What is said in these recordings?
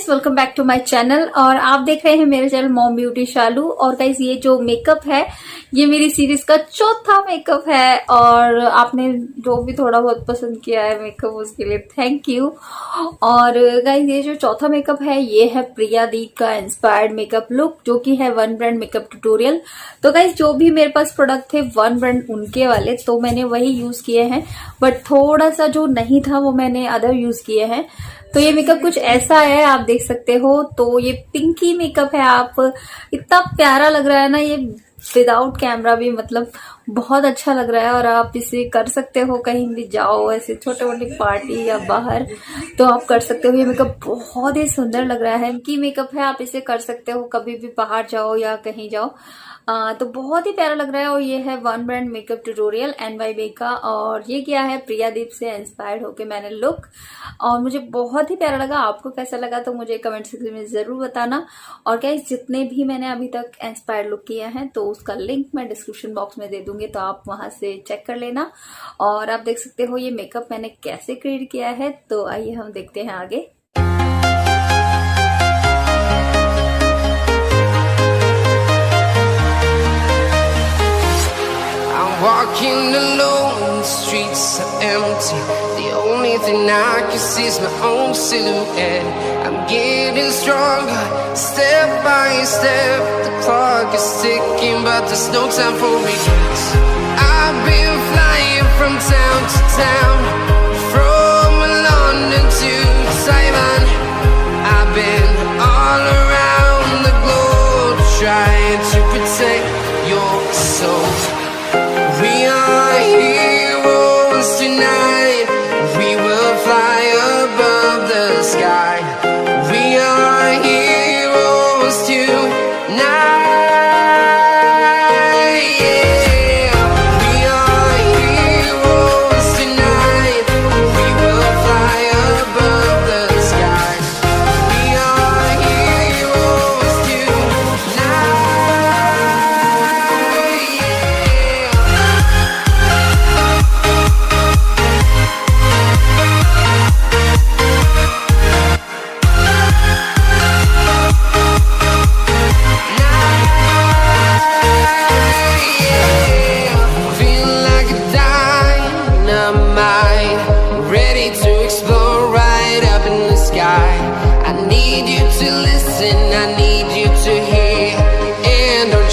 Guys welcome back to my channel और आप देख रहे हैं मेरे चैनल मॉम ब्यूटी शालू। और गाइज ये जो मेकअप है ये मेरी सीरीज का चौथा मेकअप है और आपने जो भी थोड़ा बहुत पसंद किया है मेकअप उसके लिए थैंक यू। और गाइज ये जो चौथा मेकअप है ये है प्रियादीप का इंस्पायर्ड मेकअप लुक जो कि है वन ब्रांड मेकअप ट्यूटोरियल। तो गाइज जो भी मेरे पास प्रोडक्ट थे वन ब्रांड उनके वाले तो मैंने वही यूज किए हैं, बट थोड़ा सा जो नहीं था वो मैंने अदर यूज किए हैं। तो ये मेकअप कुछ ऐसा है, आप देख सकते हो। तो ये पिंकी मेकअप है, आप इतना प्यारा लग रहा है ना ये विदाउट कैमरा भी, मतलब बहुत अच्छा लग रहा है। और आप इसे कर सकते हो कहीं भी जाओ, ऐसे छोटे मोटे पार्टी या बाहर तो आप कर सकते हो। ये मेकअप बहुत ही सुंदर लग रहा है, पिंकी मेकअप है, आप इसे कर सकते हो कभी भी बाहर जाओ या कहीं जाओ। तो बहुत ही प्यारा लग रहा है। और ये है one brand makeup tutorial NYB का और ये क्या है प्रियादीप से इंस्पायर्ड होके मैंने लुक, और मुझे बहुत ही प्यारा लगा। आपको कैसा लगा तो मुझे कमेंट सेक्शन में जरूर बताना। और क्या जितने भी मैंने अभी तक इंस्पायर्ड लुक किया है तो उसका लिंक मैं डिस्क्रिप्शन बॉक्स में दे दूंगी, तो आप वहां से चेक कर लेना। और आप देख सकते हो ये मेकअप मैंने कैसे क्रिएट किया है। तो आइए हम देखते हैं आगे। Walking alone, the streets are empty. The only thing I can see is my own silhouette. I'm getting stronger, step by step. The clock is ticking, but there's no time for regrets. I've been flying from town to town, from London to Taiwan. I've been all around the globe, trying to protect your soul. We are heroes tonight. We will fly above the sky. We are heroes tonight. Yeah. We are heroes tonight. We will fly above the sky. We are heroes tonight.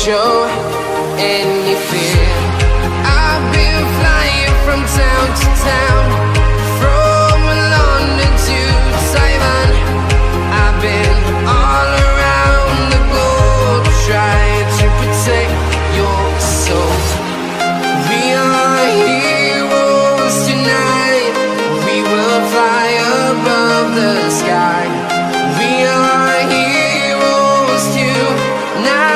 Show any fear. I've been flying from town to town, from London to Taiwan. I've been all around the globe, trying to protect your soul. We are heroes tonight. We will fly above the sky. We are heroes tonight.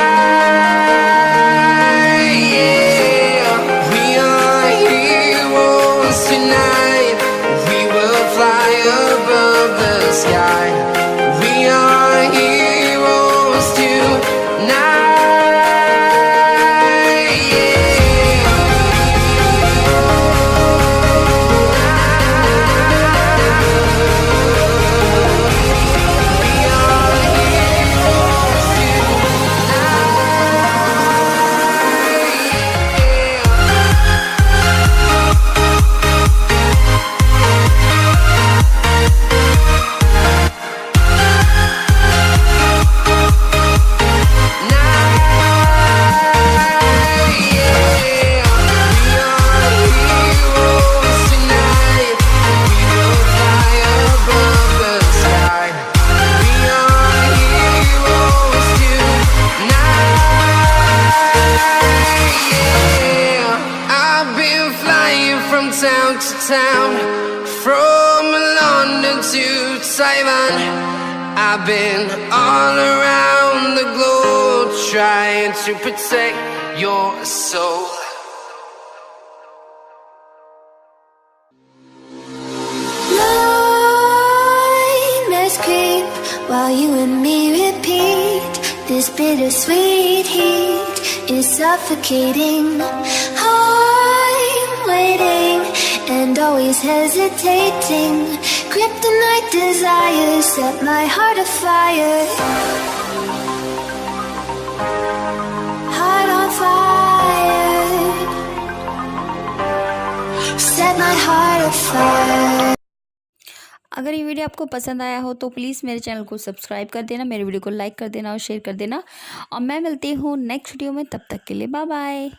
Town to town, from London to Taiwan. I've been all around the globe, trying to protect your soul. Nightmares creep while you and me repeat. This bittersweet heat is suffocating. I'm waiting and always hesitating. Kryptonite desires set my heart afire. Heart on fire. Set my heart afire. अगर ये video आपको पसंद आया हो तो please मेरे channel को subscribe कर देना, मेरे वीडियो को लाइक कर देना और शेयर कर देना। और मैं मिलती हूँ नेक्स्ट वीडियो में, तब तक के लिए बाय बाय।